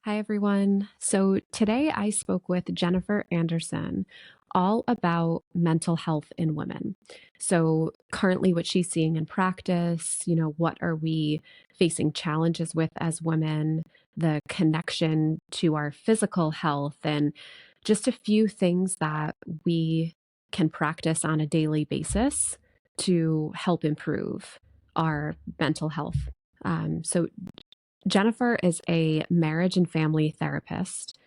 Hi, everyone. So today I spoke with Jennifer Anderson all about mental health in women. So, currently, what she's seeing in practice, what are we facing challenges with as women, the connection to our physical health, and just a few things that we can practice on a daily basis to help improve our mental health. So, Jennifer is a marriage and family therapist.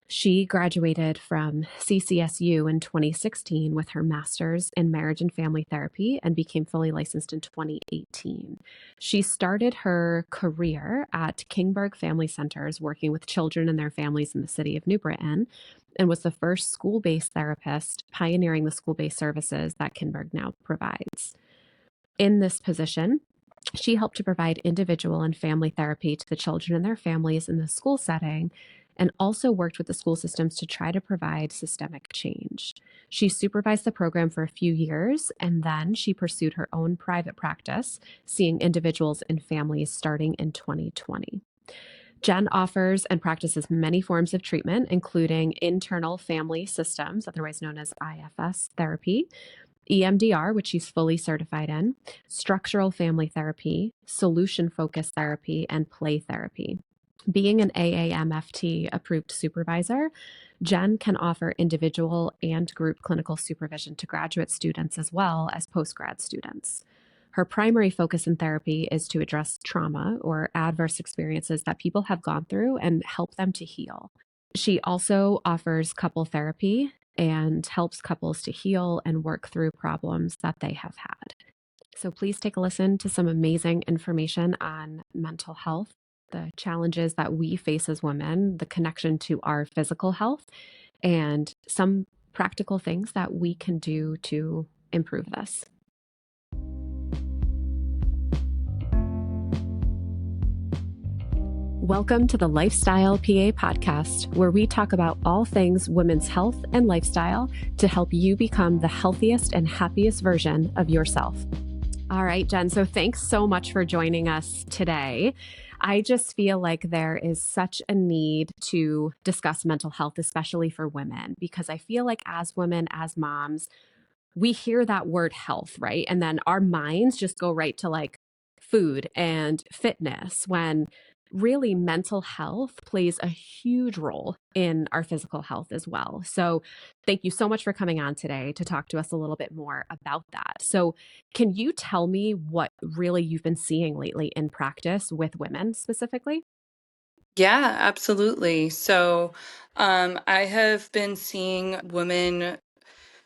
She graduated from CCSU in 2016 with her master's in marriage and family therapy and became fully licensed in 2018. She started her career at Kingberg Family Centers, working with children and their families in the city of New Britain, and was the first school based therapist pioneering the school based services that Kingberg now provides. In this position, she helped to provide individual and family therapy to the children and their families in the school setting, and also worked with the school systems to try to provide systemic change. She supervised the program for a few years, and then she pursued her own private practice, seeing individuals and families starting in 2020. Jen offers and practices many forms of treatment, including internal family systems, otherwise known as IFS therapy, EMDR, which she's fully certified in, structural family therapy, solution focused therapy, and play therapy. Being an AAMFT approved supervisor, Jen can offer individual and group clinical supervision to graduate students as well as postgrad students. Her primary focus in therapy is to address trauma or adverse experiences that people have gone through and help them to heal. She also offers couple therapy and helps couples to heal and work through problems that they have had. So please take a listen to some amazing information on mental health, the challenges that we face as women, the connection to our physical health, and some practical things that we can do to improve this. Welcome to the Lifestyle PA podcast, where we talk about all things women's health and lifestyle to help you become the healthiest and happiest version of yourself. All right, Jen. So thanks so much for joining us today. I just feel like there is such a need to discuss mental health, especially for women, because I feel like as women, as moms, we hear that word health, right? And then our minds just go right to like food and fitness when really mental health plays a huge role in our physical health as well. So thank you so much for coming on today to talk to us a little bit more about that. So can you tell me what really you've been seeing lately in practice with women specifically? Yeah, absolutely. I have been seeing women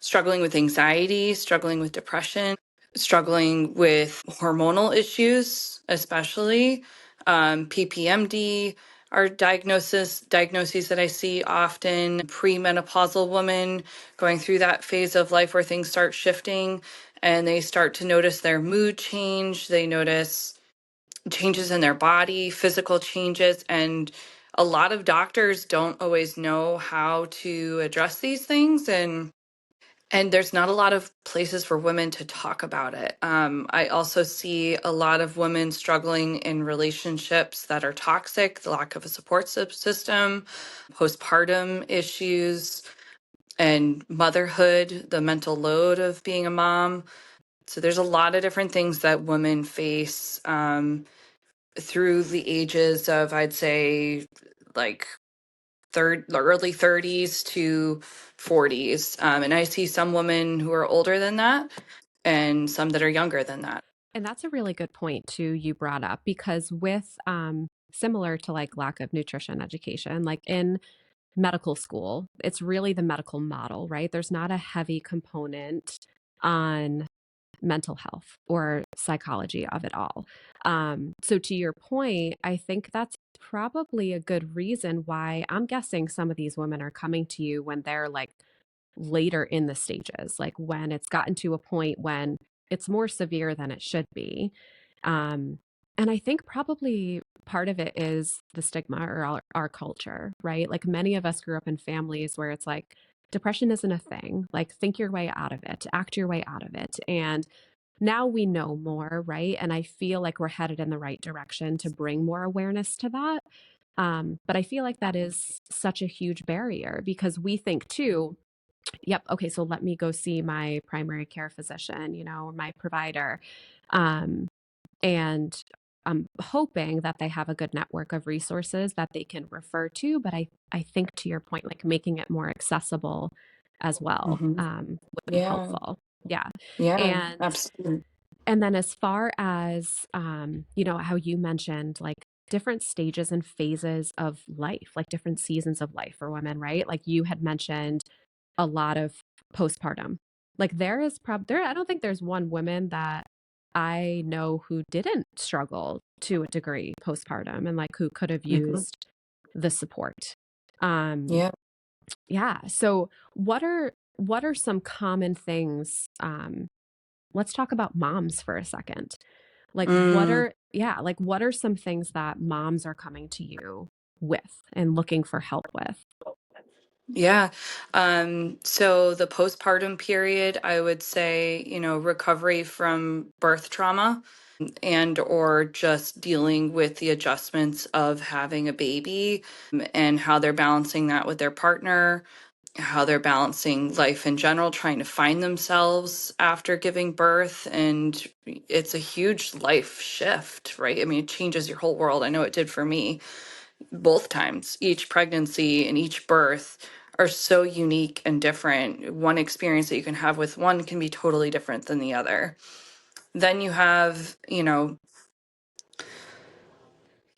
struggling with anxiety, struggling with depression, struggling with hormonal issues, especially PPMD are diagnoses that I see often. Premenopausal women going through that phase of life where things start shifting and they start to notice their mood change. They notice changes in their body, physical changes, and a lot of doctors don't always know how to address these things and there's not a lot of places for women to talk about it. I also see a lot of women struggling in relationships that are toxic, the lack of a support system, postpartum issues, and motherhood, the mental load of being a mom. So there's a lot of different things that women face through the ages of, I'd say, like early 30s to 40s. And I see some women who are older than that and some that are younger than that. And that's a really good point too you brought up because with similar to like lack of nutrition education, like in medical school, it's really the medical model, right? There's not a heavy component on mental health or psychology of it all. So, to your point, I think that's probably a good reason why I'm guessing some of these women are coming to you when they're like later in the stages, like when it's gotten to a point when it's more severe than it should be. Um, and I think probably part of it is the stigma or our culture, right? Like many of us grew up in families where it's like, depression isn't a thing. Like, think your way out of it, act your way out of it. And now we know more, right? And I feel like we're headed in the right direction to bring more awareness to that. But I feel like that is such a huge barrier because we think too, yep, okay, so let me go see my primary care physician, or my provider. Um, and I'm hoping that they have a good network of resources that they can refer to. But I think to your point, like making it more accessible as well Hmm. would be Yeah. helpful. Yeah. Yeah, And absolutely. and then as far as how you mentioned like different stages and phases of life, like different seasons of life for women, right? Like you had mentioned a lot of postpartum. Like there is there I don't think there's one woman that I know who didn't struggle to a degree postpartum and like who could have Hmm. used the support. Um Yeah. yeah. So what are some common things let's talk about moms for a second. Like Mm, what are some things that moms are coming to you with and looking for help with? yeah. So the postpartum period, I would say, recovery from birth trauma and or just dealing with the adjustments of having a baby, and how they're balancing that with their partner, how they're balancing life in general, trying to find themselves after giving birth. And it's a huge life shift, right? I mean, it changes your whole world. I know it did for me both times. Each pregnancy and each birth are so unique and different. One experience that you can have with one can be totally different than the other. Then you have,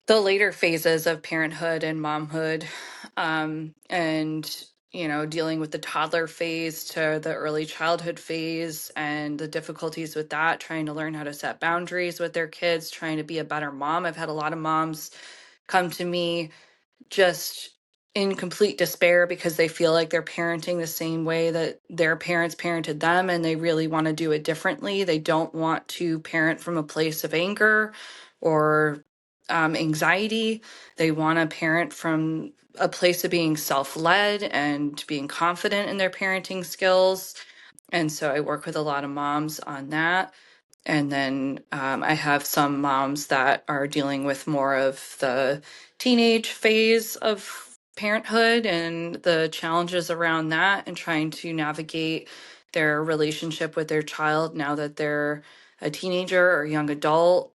the later phases of parenthood and momhood, and dealing with the toddler phase to the early childhood phase and the difficulties with that, trying to learn how to set boundaries with their kids, trying to be a better mom. I've had a lot of moms come to me just in complete despair because they feel like they're parenting the same way that their parents parented them, and they really want to do it differently. They don't want to parent from a place of anger or anxiety. They want to parent from a place of being self-led and being confident in their parenting skills. And so I work with a lot of moms on that. And then I have some moms that are dealing with more of the teenage phase of parenthood and the challenges around that, and trying to navigate their relationship with their child now that they're a teenager or young adult,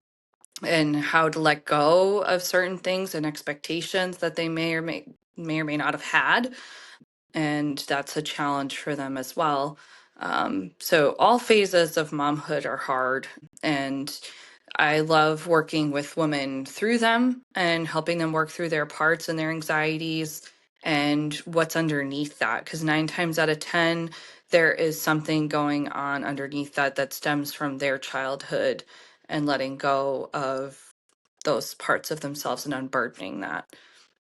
and how to let go of certain things and expectations that they may or may not have had, and that's a challenge for them as well. So all phases of momhood are hard, and I love working with women through them and helping them work through their parts and their anxieties and what's underneath that. Because 9 times out of 10, there is something going on underneath that stems from their childhood, and letting go of those parts of themselves and unburdening that.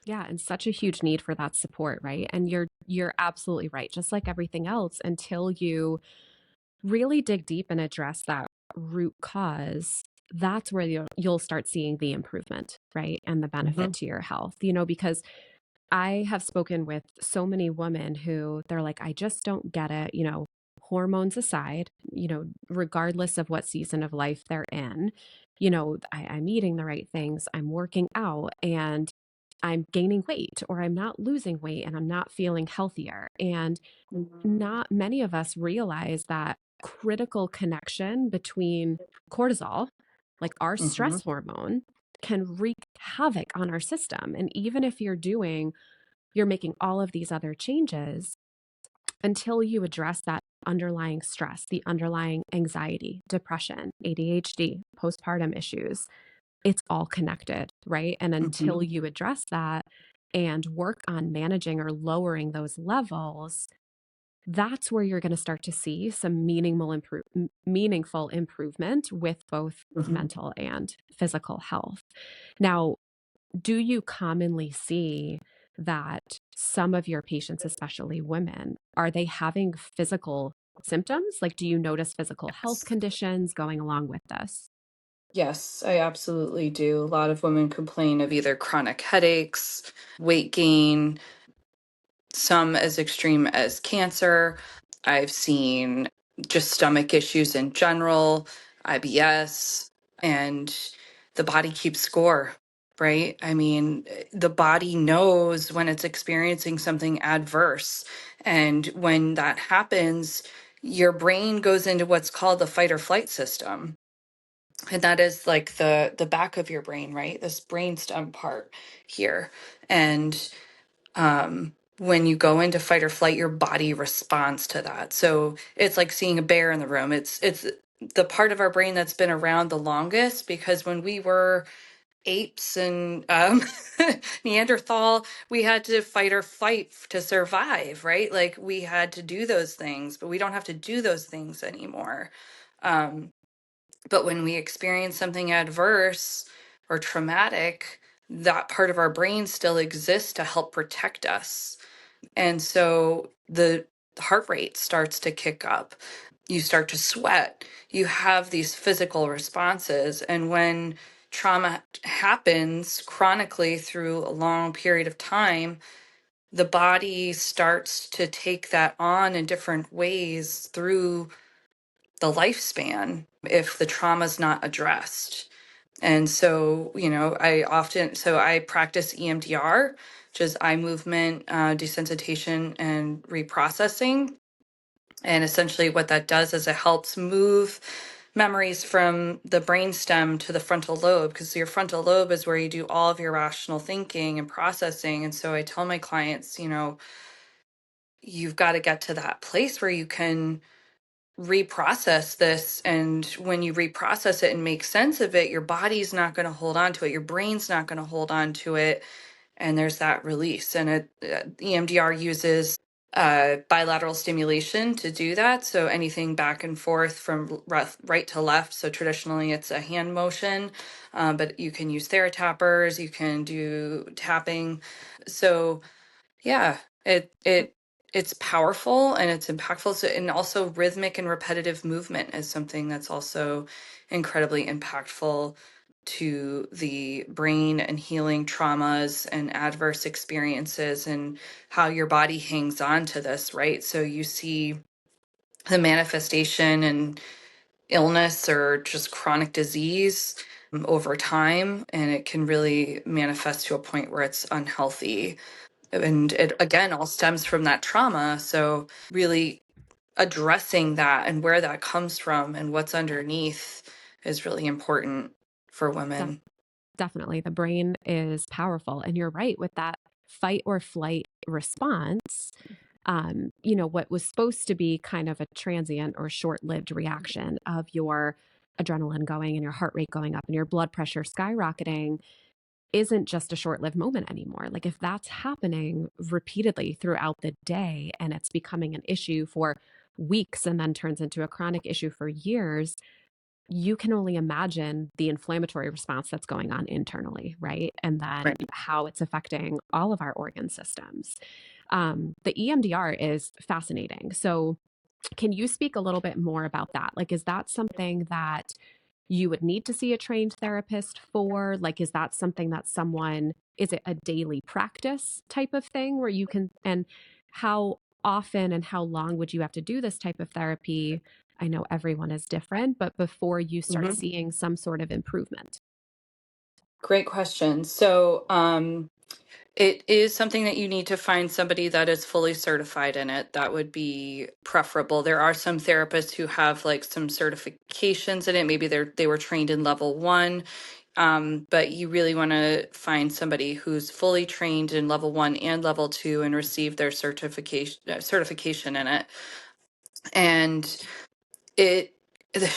Yeah, and such a huge need for that support, right? And you're absolutely right. Just like everything else, until you really dig deep and address that root cause, that's where you'll start seeing the improvement, right? And the benefit Hmm. to your health. Because I have spoken with so many women who they're like, I just don't get it, hormones aside, regardless of what season of life they're in, I'm eating the right things, I'm working out, and I'm gaining weight, or I'm not losing weight and I'm not feeling healthier. And not many of us realize that critical connection between cortisol, like our Hmm. stress hormone, can wreak havoc on our system. And even if you're making all of these other changes, until you address that underlying stress, the underlying anxiety, depression, ADHD, postpartum issues, it's all connected, right? And until Hmm. you address that and work on managing or lowering those levels, that's where you're going to start to see some meaningful improvement with both Hmm. mental and physical health. Now, do you commonly see that some of your patients, especially women, are they having physical symptoms? Like, do you notice physical health conditions going along with this? Yes, I absolutely do. A lot of women complain of either chronic headaches, weight gain, some as extreme as cancer. I've seen just stomach issues in general, IBS, and the body keeps score. right? I mean, the body knows when it's experiencing something adverse. And when that happens, your brain goes into what's called the fight or flight system. And that is like the back of your brain, right? This brainstem part here. And when you go into fight or flight, your body responds to that. So it's like seeing a bear in the room. It's the part of our brain that's been around the longest, because when we were apes and Neanderthal, we had to fight or flight to survive, right? Like we had to do those things, but we don't have to do those things anymore. Um, but when we experience something adverse or traumatic, that part of our brain still exists to help protect us. And so the heart rate starts to kick up. You start to sweat. You have these physical responses. And when trauma happens chronically through a long period of time, the body starts to take that on in different ways through the lifespan if the trauma is not addressed. And so, I practice EMDR, which is eye movement desensitization and reprocessing. And essentially, what that does is it helps move memories from the brainstem to the frontal lobe, because your frontal lobe is where you do all of your rational thinking and processing. And so I tell my clients, you've got to get to that place where you can reprocess this. And when you reprocess it and make sense of it, your body's not going to hold on to it, your brain's not going to hold on to it, and there's that release. And EMDR uses bilateral stimulation to do that, so anything back and forth from right to left. So traditionally it's a hand motion, but you can use theratappers, you can do tapping. So yeah, it's powerful and it's impactful. So, and also rhythmic and repetitive movement is something that's also incredibly impactful to the brain and healing traumas and adverse experiences and how your body hangs on to this, right? So you see the manifestation and illness or just chronic disease over time, and it can really manifest to a point where it's unhealthy. And it again all stems from that trauma. So really addressing that and where that comes from and what's underneath is really important for Def- women. Definitely. The brain is powerful. And you're right with that fight or flight response. What was supposed to be kind of a transient or short lived reaction of your adrenaline going and your heart rate going up and your blood pressure skyrocketing isn't just a short lived moment anymore. Like, if that's happening repeatedly throughout the day and it's becoming an issue for weeks and then turns into a chronic issue for years, you can only imagine the inflammatory response that's going on internally, right? And then Right. how it's affecting all of our organ systems. The EMDR is fascinating. So, can you speak a little bit more about that? Like, is that something that you would need to see a trained therapist for? Like, is that something that is it a daily practice type of thing where you can, and how often and how long would you have to do this type of therapy? I know everyone is different, but before you start Mhm. seeing some sort of improvement. Great question. So, it is something that you need to find somebody that is fully certified in it. That would be preferable. There are some therapists who have like some certifications in it. Maybe they were trained in level one, but you really want to find somebody who's fully trained in level one and level two and receive their certification in it. And it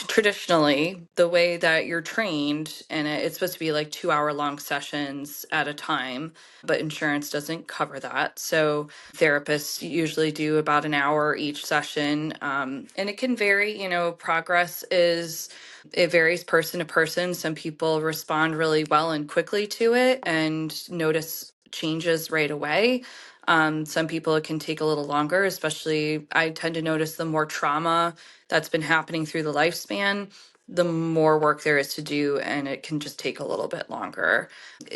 traditionally, the way that you're trained, and it's supposed to be like 2 hour long sessions at a time, but insurance doesn't cover that. So therapists usually do about an hour each session, and it can vary. Progress is it varies person to person. Some people respond really well and quickly to it and notice changes right away. Some people it can take a little longer, especially I tend to notice the more trauma that's been happening through the lifespan, the more work there is to do, and it can just take a little bit longer.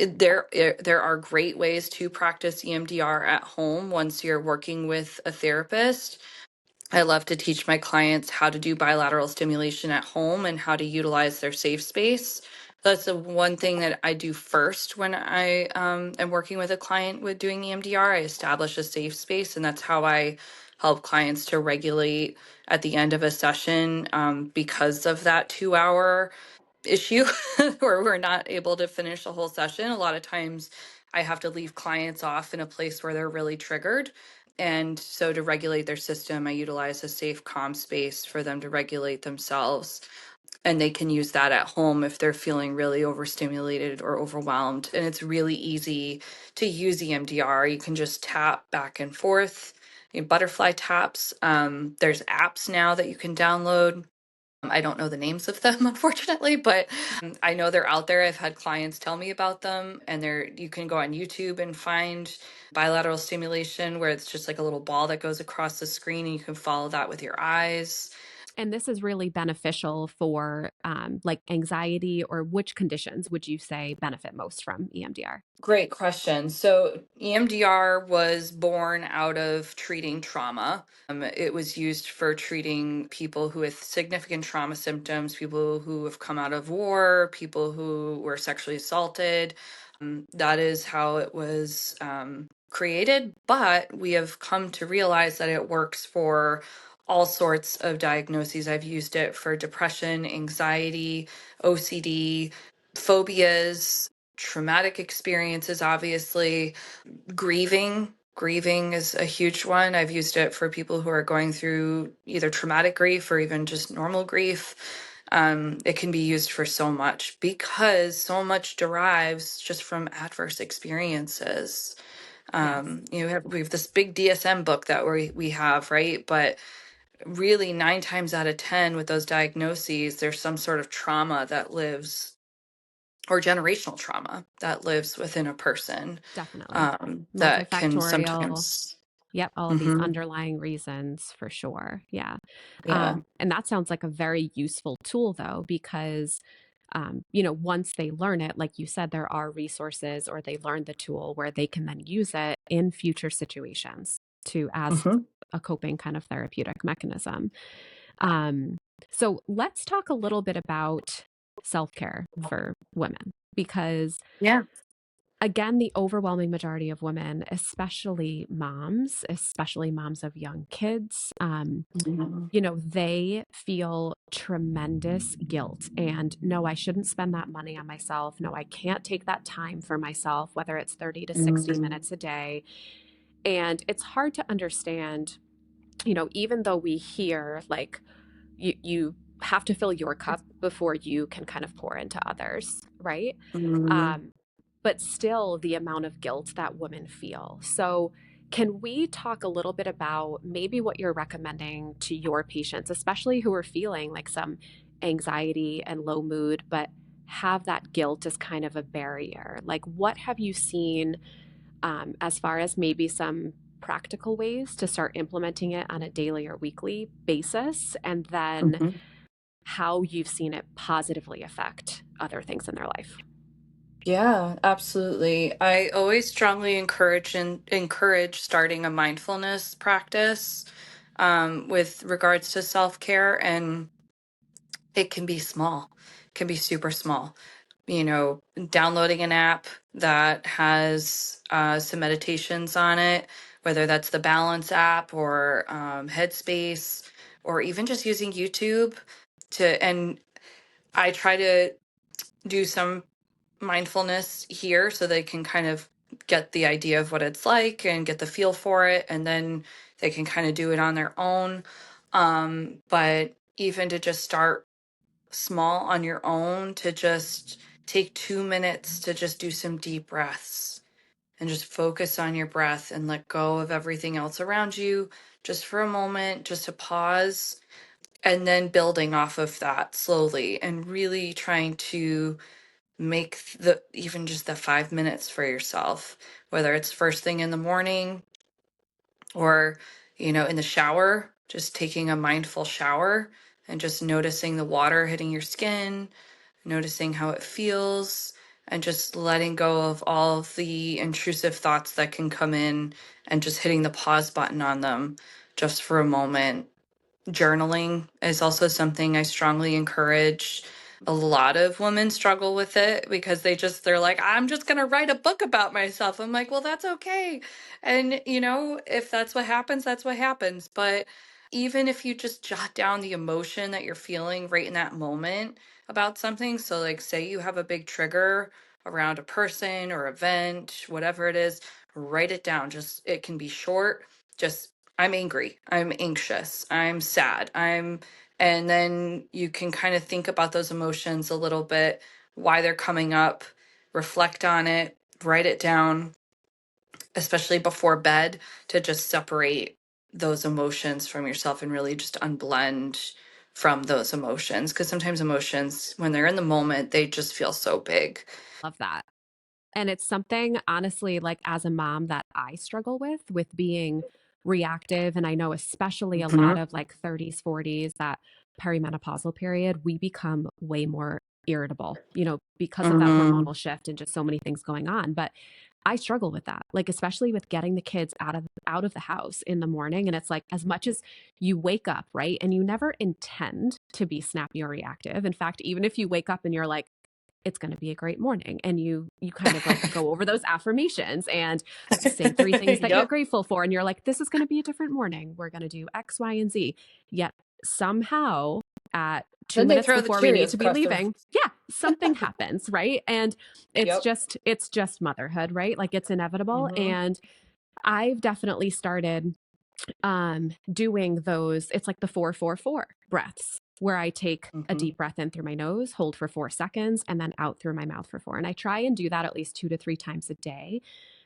There are great ways to practice EMDR at home once you're working with a therapist. I love to teach my clients how to do bilateral stimulation at home and how to utilize their safe space. That's the one thing that I do first when I am working with a client with doing EMDR. I establish a safe space, and that's how I help clients to regulate at the end of a session, because of that 2 hour issue where we're not able to finish the whole session. A lot of times I have to leave clients off in a place where they're really triggered. And so to regulate their system, I utilize a safe, calm space for them to regulate themselves. And they can use that at home if they're feeling really overstimulated or overwhelmed. And it's really easy to use EMDR. You can just tap back and forth, butterfly taps. There's apps now that you can download. I don't know the names of them, unfortunately, but I know they're out there. I've had clients tell me about them, and you can go on YouTube and find bilateral stimulation where it's just like a little ball that goes across the screen, and you can follow that with your eyes. And this is really beneficial for like anxiety, or which conditions would you say benefit most from EMDR? Great question. So, EMDR was born out of treating trauma. It was used for treating people who with significant trauma symptoms, people who have come out of war, people who were sexually assaulted. That is how it was created. But we have come to realize that it works for all sorts of diagnoses. I've used it for depression, anxiety, OCD, phobias, traumatic experiences, obviously, grieving is a huge one. I've used it for people who are going through either traumatic grief or even just normal grief. It can be used for so much because so much derives just from adverse experiences. Yes, We have this big DSM book that we have, right? But really, 9 times out of 10 with those diagnoses, there's some sort of trauma that lives, or generational trauma that lives within a person, definitely. that can Multifactorial. sometimes. Yep, all of these Hmm. underlying reasons for sure. Yeah. Yeah. And that sounds like a very useful tool, though, because, once they learn it, like you said, there are resources, or they learn the tool where they can then use it in future situations to as Hmm. a coping kind of therapeutic mechanism. Um, so let's talk a little bit about self care for women, because Yeah. again, the overwhelming majority of women, especially moms of young kids, Mhm. they feel tremendous guilt. And no, I shouldn't spend that money on myself. No, I can't take that time for myself, whether it's 30 to 60 Mhm. minutes a day. And it's hard to understand, even though we hear like you have to fill your cup before you can kind of pour into others, right? Mhm. Um, but still the amount of guilt that women feel. So, can we talk a little bit about maybe what you're recommending to your patients, especially who are feeling like some anxiety and low mood, but have that guilt as kind of a barrier? Like, what have you seen as far as maybe some practical ways to start implementing it on a daily or weekly basis? And then Mhm. how you've seen it positively affect other things in their life. Yeah, absolutely. I always strongly encourage starting a mindfulness practice, with regards to self-care, and it can be small, can be super small. Downloading an app that has some meditations on it, whether that's the Balance app or Headspace, or even just using YouTube and I try to do some mindfulness here so they can kind of get the idea of what it's like and get the feel for it, and then they can kind of do it on their own. But even to just start small on your own, to just take 2 minutes to just do some deep breaths and just focus on your breath and let go of everything else around you just for a moment, just to pause, and then building off of that slowly and really trying to make the even just the 5 minutes for yourself, whether it's first thing in the morning or in the shower, just taking a mindful shower and just noticing the water hitting your skin, noticing how it feels, and just letting go of all of the intrusive thoughts that can come in, and just hitting the pause button on them just for a moment. Journaling is also something I strongly encourage. A lot of women struggle with it because they're like, I'm just going to write a book about myself. I'm like, well, that's okay. And, if that's what happens, that's what happens. But even if you just jot down the emotion that you're feeling right in that moment about something. So, like, say you have a big trigger around a person or event, whatever it is, write it down. Just, it can be short. Just, I'm angry. I'm anxious. I'm sad. And then you can kind of think about those emotions a little bit, why they're coming up, reflect on it, write it down, especially before bed, to just separate those emotions from yourself and really just unblend from those emotions. Because sometimes emotions, when they're in the moment, they just feel so big. Love that. And it's something, honestly, like as a mom, that I struggle with being reactive. And I know, especially a lot Hmm. of like 30s, 40s, that perimenopausal period, we become way more irritable, because of that Hmm. hormonal shift and just so many things going on. But I struggle with that, like especially with getting the kids out of the house in the morning. And it's like, as much as you wake up, right? And you never intend to be snappy or reactive. In fact, even if you wake up and you're like, it's going to be a great morning, and you kind of like go over those affirmations and say three things that you're Yep. grateful for, and you're like, this is going to be a different morning, we're going to do X, Y, and Z. Yet somehow at two Then they minutes throw the before we need Cheerios to be crust over. leaving, yeah, something happens, right? And it's Yep. just it's just motherhood, right? Like, it's inevitable. Hmm. And I've definitely started doing those. It's like the 4-4-4 breaths, where I take a Hmm. deep breath in through my nose, hold for 4 seconds, and then out through my mouth for four. And I try and do that at least 2 to 3 times a day.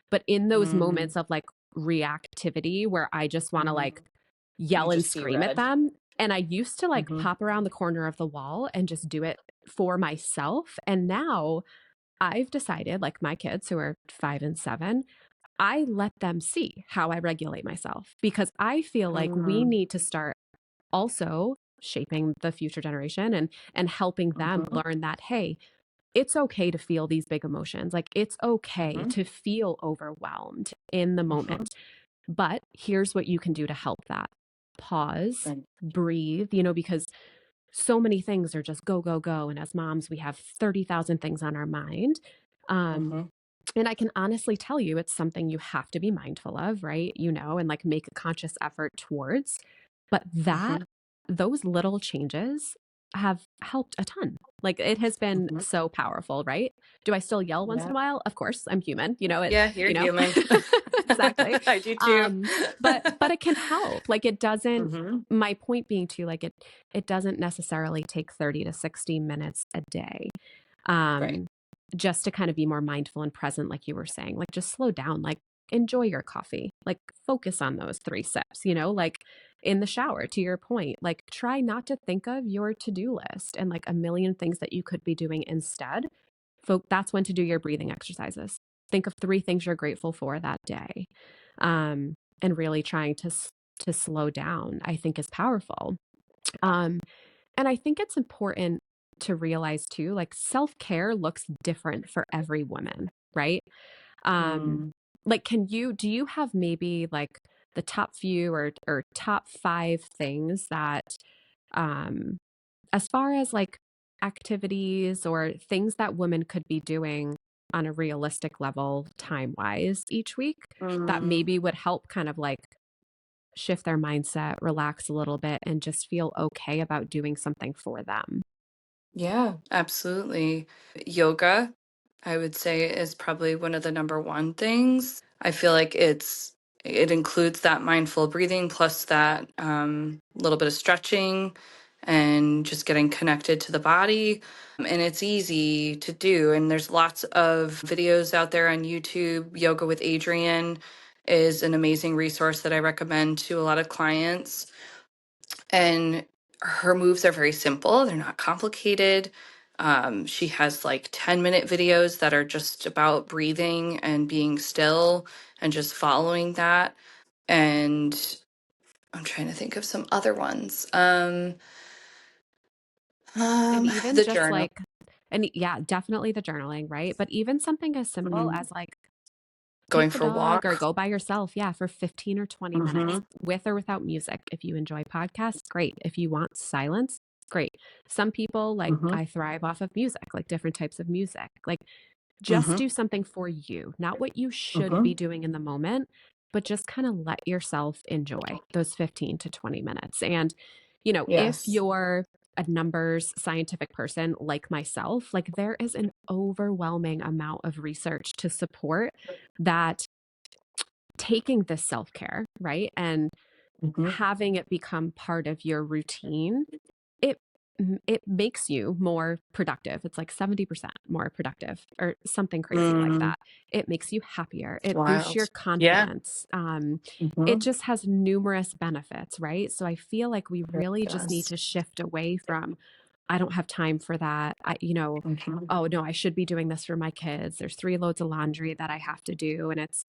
But in those Hmm. moments of like reactivity, where I just want to like Hmm. You yell and just see scream at red. them, and I used to like Hmm. pop around the corner of the wall and just do it for myself. And now I've decided, like my kids who are 5 and 7, I let them see how I regulate myself, because I feel like we Hmm. need to start also shaping the future generation and helping them Hmm. learn that, hey, it's okay to feel these big emotions. Like, it's okay Hmm. to feel overwhelmed in the Hmm. moment. But here's what you can do to help that. Pause, Right. breathe, because so many things are just go, go, go. And as moms, we have 30,000 things on our mind. Um, Hmm. and I can honestly tell you, it's something you have to be mindful of, right? And like make a conscious effort towards. But Hmm. those little changes have helped a ton. Like, it has been Hmm. so powerful, right? Do I still yell once in Yeah. a while? Of course, I'm human, Yeah, you're you know, human. exactly. I do too. Um, but it can help. Like, it doesn't, Hmm. my point being too, like, it doesn't necessarily take 30 to 60 minutes a day, Right. um, just to kind of be more mindful and present, like you were saying. Like, just slow down, like, enjoy your coffee, like, focus on those 3 sips, like in the shower, to your point, like, try not to think of your to-do list and like a million things that you could be doing instead. That's when to do your breathing exercises. Think of 3 things you're grateful for that day. And really trying to slow down, I think, is powerful. Um, and I think it's important to realize too, like, self-care looks different for every woman, right? Um, Mm. like, do you have maybe like the top few or top 5 things that, um, as far as like activities or things that women could be doing on a realistic level, time wise, each week, that Mm. maybe would help kind of like shift their mindset, relax a little bit, and just feel okay about doing something for them? Yeah, absolutely. Yoga, I would say, is probably one of the number one things. I feel like it includes that mindful breathing plus that little bit of stretching and just getting connected to the body. And it's easy to do. And there's lots of videos out there on YouTube. Yoga with Adriene is an amazing resource that I recommend to a lot of clients. And her moves are very simple, they're not complicated. She has like 10-minute videos that are just about breathing and being still and just following that. And I'm trying to think of some other ones. And even The just journal. like, and yeah, definitely the journaling, right? But even something as simple Mhm. as like, Going take the for a dog or walk. go by yourself, yeah, for 15 or 20 minutes, Hmm. with or without music. If you enjoy podcasts, great. If you want silence, Great. Some people, like, Mhm. I thrive off of music, like different types of music. Like, just Mhm. do something for you, not what you should be Mhm. doing in the moment, but just kind of let yourself enjoy those 15 to 20 minutes. And, if Yes. you're a numbers scientific person like myself, like there is an overwhelming amount of research to support that taking this self care, right? And Mhm. having it become part of your routine, it it makes you more productive. It's like 70% more productive or something crazy like Mm, that. It makes you happier. It boosts your wild. Yeah. confidence. It Mhm. just has numerous benefits, right? So I feel like we It really just need does. to shift away from, I don't have time for that. Mhm. Oh no, I should be doing this for my kids. There's 3 loads of laundry that I have to do. And it's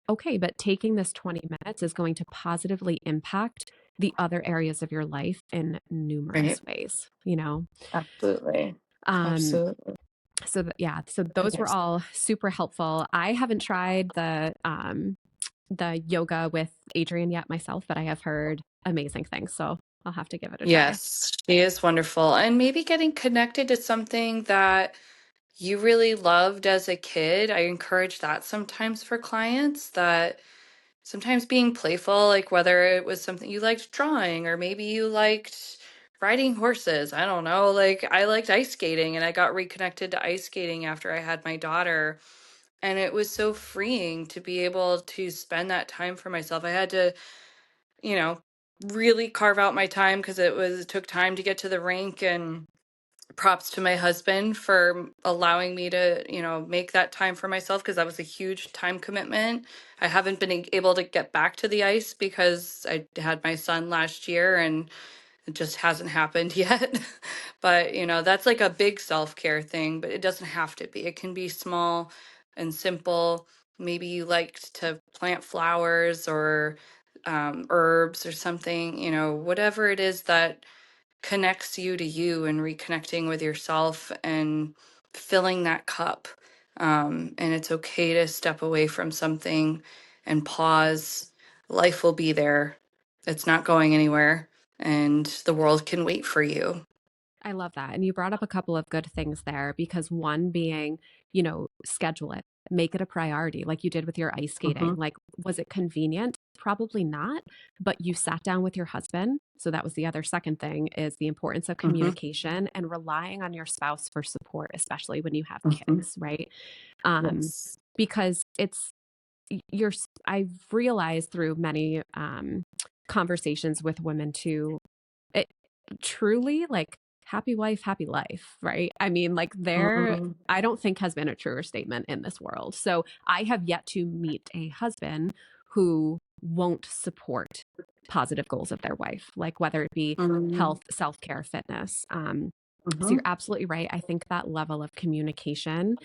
okay, but taking this 20 minutes is going to positively impact the other areas of your life in numerous Right. ways. Absolutely. Um, Absolutely. yeah, so those were Goodness. all super helpful. I haven't tried the yoga with Adrienne yet myself, but I have heard amazing things, so I'll have to give it a try. Yes, she is wonderful. And maybe getting connected to something that you really loved as a kid. I encourage that sometimes for clients, that sometimes being playful, like whether it was something you liked drawing or maybe you liked riding horses. I don't know. Like I liked ice skating and I got reconnected to ice skating after I had my daughter. And it was so freeing to be able to spend that time for myself. I had to, you know, really carve out my time because it took time to get to the rink, and props to my husband for allowing me to, make that time for myself because that was a huge time commitment. I haven't been able to get back to the ice because I had my son last year and it just hasn't happened yet. But, that's like a big self-care thing, but it doesn't have to be. It can be small and simple. Maybe you like to plant flowers or herbs or something, whatever it is that connects you to you and reconnecting with yourself and filling that cup. And it's okay to step away from something and pause. Life will be there, it's not going anywhere, and the world can wait for you. I love that. And you brought up a couple of good things there because one being, schedule it, make it a priority, like you did with your ice skating. Hmm. Like, was it convenient? Probably not, but you sat down with your husband. So that was the other second thing is the importance of Hmm. communication and relying on your spouse for support, especially when you have Hmm. kids, right? Um, Yes. because you're, I've realized through many conversations with women too, it truly like happy wife, happy life, right? I mean, like there, Mm. I don't think has been a truer statement in this world. So I have yet to meet a husband who won't support positive goals of their wife, like whether it be Mm. health, self care, fitness. So you're Hmm. absolutely right. I think that level of communication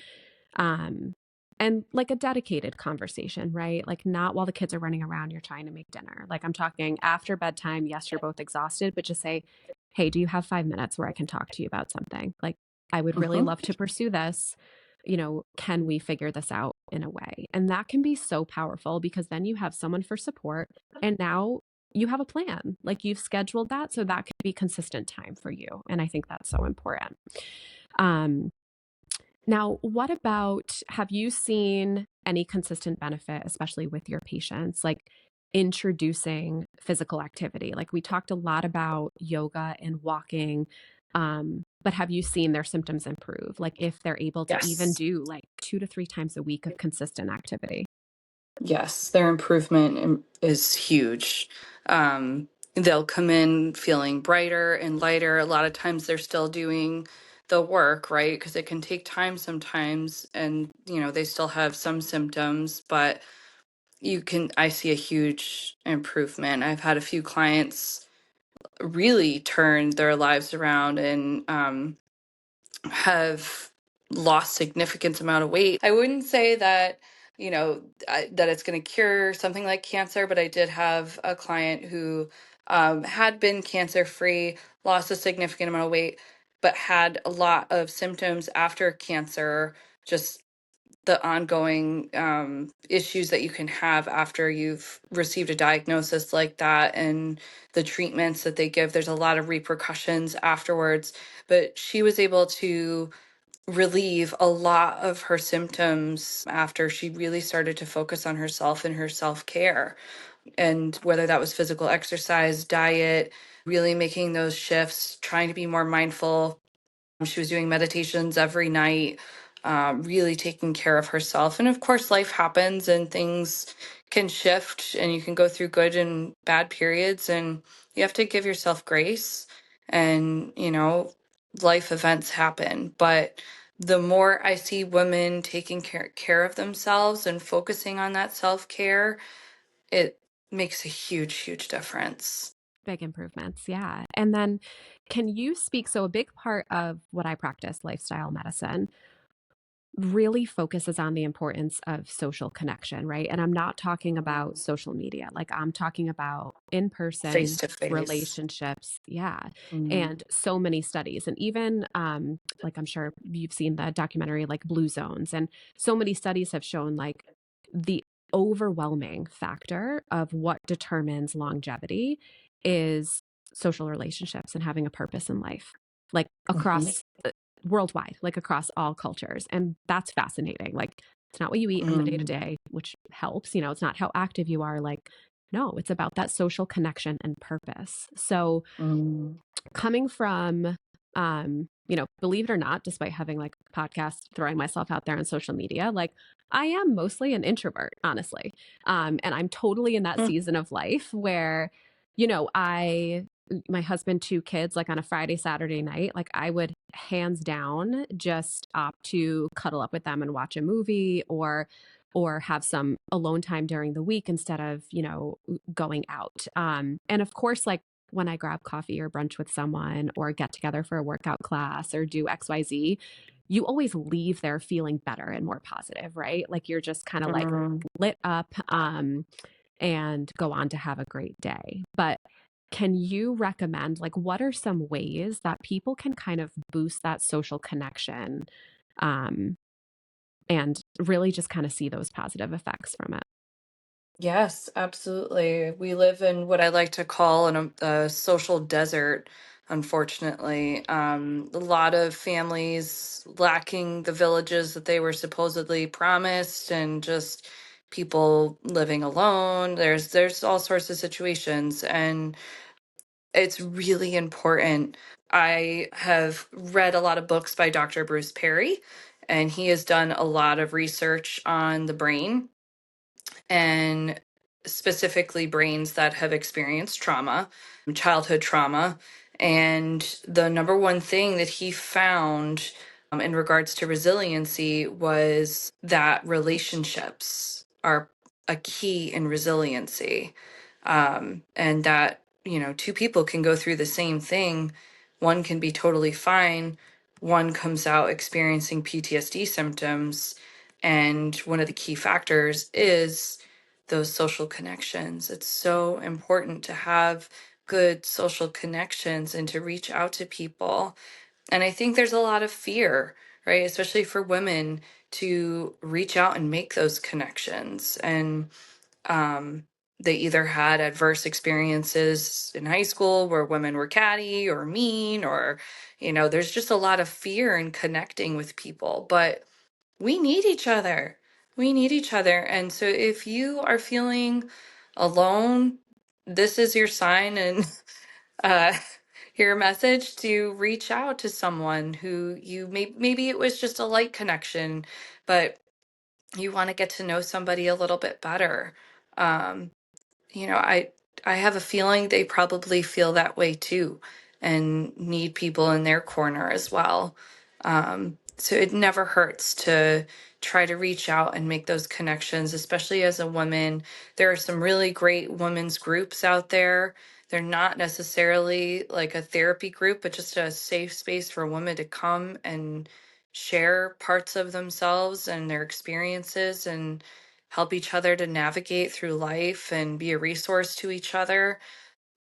um, and like a dedicated conversation, right? Like not while the kids are running around, you're trying to make dinner. Like I'm talking after bedtime. Yes, you're both exhausted, but just say, hey, do you have 5 minutes where I can talk to you about something? Like, I would really Hmm. love to pursue this. Can we figure this out in a way? And that can be so powerful because then you have someone for support and now you have a plan. Like you've scheduled that so that could be consistent time for you. And I think that's so important. Um, Now, what about have you seen any consistent benefit, especially with your patients, like introducing physical activity? Like we talked a lot about yoga and walking, but have you seen their symptoms improve? Like if they're able to even Yes. do like 2 to 3 times a week of consistent activity? Yes, their improvement is huge. They'll come in feeling brighter and lighter. A lot of times they're still doing the work, right? Because it can take time sometimes, and they still have some symptoms, but I see a huge improvement. I've had a few clients really turn their lives around and have lost significant amount of weight. I wouldn't say that, that it's going to cure something like cancer, but I did have a client who had been cancer free, lost a significant amount of weight, but had a lot of symptoms after cancer, just the ongoing issues that you can have after you've received a diagnosis like that, and the treatments that they give. There's a lot of repercussions afterwards. But she was able to relieve a lot of her symptoms after she really started to focus on herself and her self care. And whether that was physical exercise, diet, really making those shifts, trying to be more mindful. She was doing meditations every night, really taking care of herself. And of course, life happens and things can shift, and you can go through good and bad periods, and you have to give yourself grace. And, life events happen. But the more I see women taking care of themselves and focusing on that self care, it makes a huge, huge difference. Big improvements. Yeah. And then can you speak? So, a big part of what I practice, lifestyle medicine, really focuses on the importance of social connection, right? And I'm not talking about social media, like I'm talking about in Face person to face. relationships. Yeah. Mm. And so many studies, and even like I'm sure you've seen the documentary like Blue Zones, and so many studies have shown like the overwhelming factor of what determines longevity is social relationships and having a purpose in life, like Mhm. across worldwide, like across all cultures. And that's fascinating. Like, it's not what you eat on the day to Mm, day, which helps. It's not how active you are. Like, no, it's about that social connection and purpose. So, mm, coming from believe it or not, despite having like podcasts, throwing myself out there on social media, like I am mostly an introvert, honestly. And I'm totally in that mm, season of life where, I my husband, two kids, like on a Friday, Saturday night, like I would hands down just opt to cuddle up with them and watch a movie, or have some alone time during the week instead of, going out. And of course, like when I grab coffee or brunch with someone or get together for a workout class or do XYZ, you always leave there feeling better and more positive, right? Like you're just kind of like mm. lit up, and go on to have a great day. But can you recommend, like, what are some ways that people can kind of boost that social connection, um, and really just kind of see those positive effects from it? Yes, absolutely. We live in what I like to call a social desert, unfortunately. A lot of families lacking the villages that they were supposedly promised, and just people living alone. There's all sorts of situations, and it's really important. I have read a lot of books by Dr. Bruce Perry, and he has done a lot of research on the brain, and specifically brains that have experienced trauma, childhood trauma. And the number one thing that he found in regards to resiliency was that relationships are a key in resiliency. And that, two people can go through the same thing. One can be totally fine. One comes out experiencing PTSD symptoms. And one of the key factors is those social connections. It's so important to have good social connections and to reach out to people. And I think there's a lot of fear, right? Especially for women to reach out and make those connections. And um, they either had adverse experiences in high school where women were catty or mean, or, there's just a lot of fear in connecting with people. But we need each other. We need each other. And so if you are feeling alone, this is your sign and uh, your message to reach out to someone who maybe it was just a light connection, but you want to get to know somebody a little bit better. Um, you know, I I have a feeling they probably feel that way too, and need people in their corner as well. So it never hurts to try to reach out and make those connections, especially as a woman. There are some really great women's groups out there. They're not necessarily like a therapy group, but just a safe space for women to come and share parts of themselves and their experiences, and help each other to navigate through life and be a resource to each other.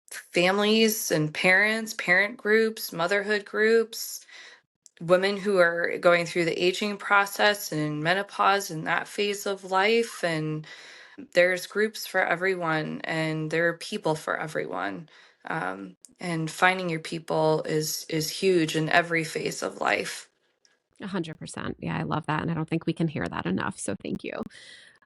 Families and parents, parent groups, motherhood groups, women who are going through the aging process and menopause and that phase of life. And there's groups for everyone, and there are people for everyone. And finding your people is huge in every phase of life. 100%. Yeah, I love that. And I don't think we can hear that enough. So thank you.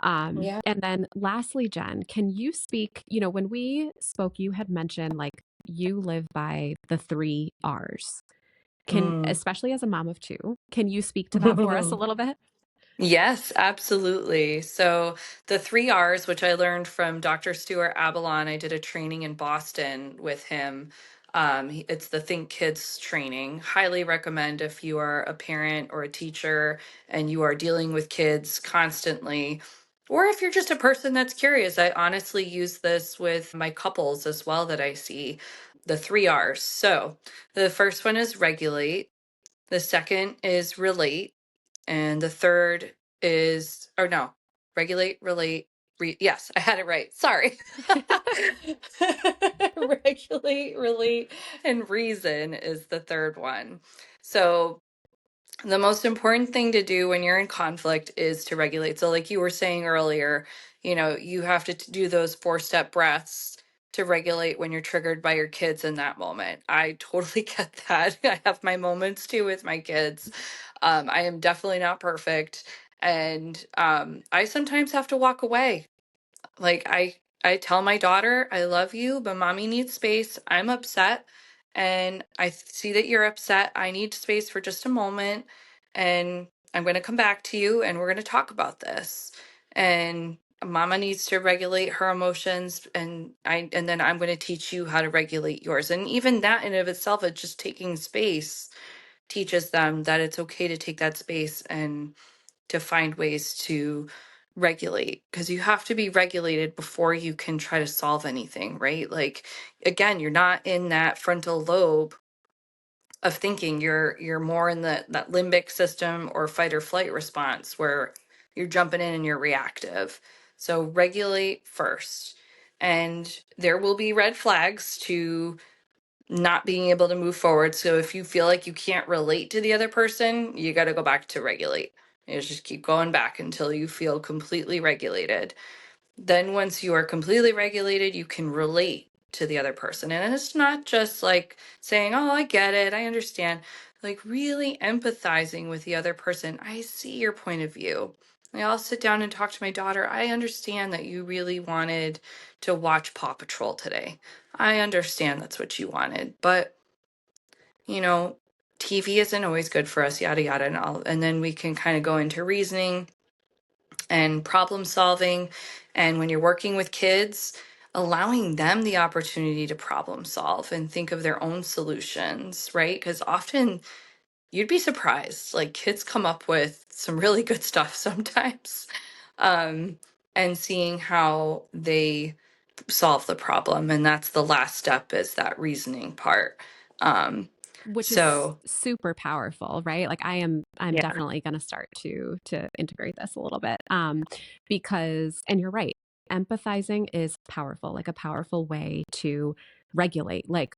Yeah. And then lastly, Jen, can you speak, you know, when we spoke, you had mentioned like you live by the three R's. Can, Mm. especially as a mom of two, can you speak to that for us a little bit? Yes, absolutely. So the three R's, which I learned from Dr. Stuart Abalon, I did a training in Boston with him. It's the Think Kids training. Highly recommend if you are a parent or a teacher and you are dealing with kids constantly, or if you're just a person that's curious. I honestly use this with my couples as well that I see. The three R's. So the first one is regulate. The second is relate, and the third is, or no, regulate, relate, yes, I had it right. Sorry. Regulate, relate, and reason is the third one. So the most important thing to do when you're in conflict is to regulate. So, like you were saying earlier, you have to do those four-step breaths to regulate when you're triggered by your kids in that moment. I totally get that. I have my moments too with my kids. I am definitely not perfect. And I sometimes have to walk away. Like I tell my daughter, I love you, but mommy needs space. I'm upset and I see that you're upset. I need space for just a moment, and I'm going to come back to you and we're going to talk about this. And mama needs to regulate her emotions, and then I'm going to teach you how to regulate yours. And even that in of itself, it's just taking space teaches them that it's okay to take that space and to find ways to regulate, because you have to be regulated before you can try to solve anything, right? Like, again, you're not in that frontal lobe of thinking. You're more in that limbic system or fight or flight response where you're jumping in and you're reactive. So regulate first, and there will be red flags to not being able to move forward. So if you feel like you can't relate to the other person, you got to go back to regulate. You just keep going back until you feel completely regulated. Then once you are completely regulated, you can relate to the other person. And it's not just like saying, "Oh, I get it. I understand." Like really empathizing with the other person. I see your point of view. I'll sit down and talk to my daughter. I understand that you really wanted to watch Paw Patrol today. I understand that's what you wanted, but you know, TV isn't always good for us, yada yada, and all. And then we can kind of go into reasoning and problem solving. And when you're working with kids, allowing them the opportunity to problem solve and think of their own solutions, right? Because often you'd be surprised, like kids come up with some really good stuff sometimes. Um, and seeing how they solve the problem. And that's the last step, is that reasoning part. Um, Which is so super powerful, right? Like I'm yeah. definitely going to start to integrate this a little bit. Because and you're right. Empathizing is powerful, like a powerful way to regulate, like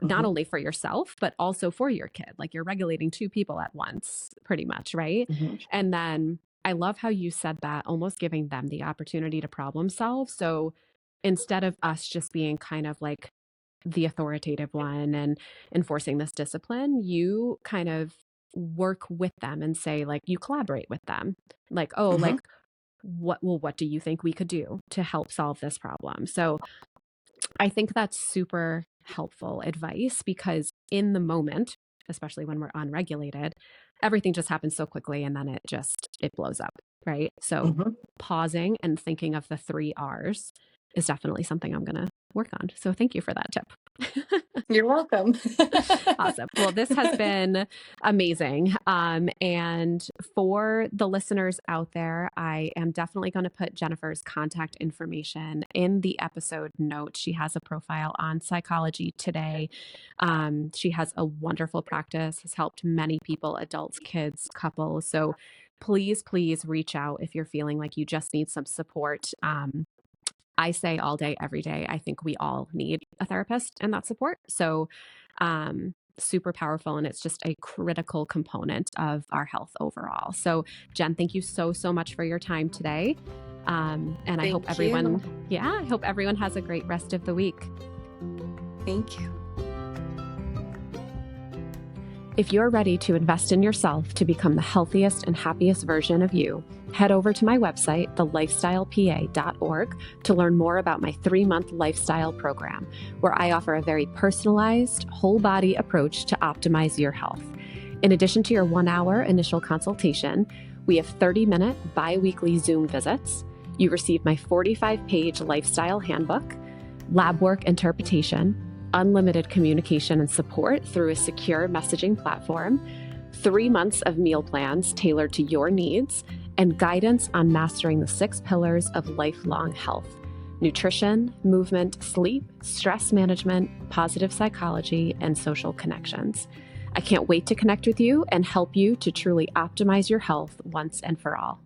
not Mhm, only for yourself but also for your kid. Like you're regulating two people at once pretty much, right? mhm, And then I love how you said that, almost giving them the opportunity to problem solve. So instead of us just being kind of like the authoritative one and enforcing this discipline, you kind of work with them and say, like, you collaborate with them. Like, oh, mhm, like, what do you think we could do to help solve this problem? So I think that's super helpful advice, because in the moment, especially when we're unregulated, everything just happens so quickly and then it blows up, right? So mhm. pausing and thinking of the three R's is definitely something I'm going to work on. So thank you for that tip. You're welcome. Awesome. Well, this has been amazing. And for the listeners out there, I am definitely going to put Jennifer's contact information in the episode notes. She has a profile on Psychology Today. She has a wonderful practice, has helped many people, adults, kids, couples. So please, please reach out if you're feeling like you just need some support. I say all day, every day, I think we all need a therapist and that support. So, super powerful, and it's just a critical component of our health overall. So, Jen, thank you so, so much for your time today. And I hope Thank you. everyone, I hope everyone has a great rest of the week. Thank you. If you're ready to invest in yourself to become the healthiest and happiest version of you, head over to my website, thelifestylepa.org, to learn more about my 3-month lifestyle program, where I offer a very personalized, whole body approach to optimize your health. In addition to your 1-hour initial consultation, we have 30-minute bi-weekly Zoom visits. You receive my 45-page lifestyle handbook, lab work interpretation, unlimited communication and support through a secure messaging platform, 3 months of meal plans tailored to your needs, and guidance on mastering the 6 pillars of lifelong health: nutrition, movement, sleep, stress management, positive psychology, and social connections. I can't wait to connect with you and help you to truly optimize your health once and for all.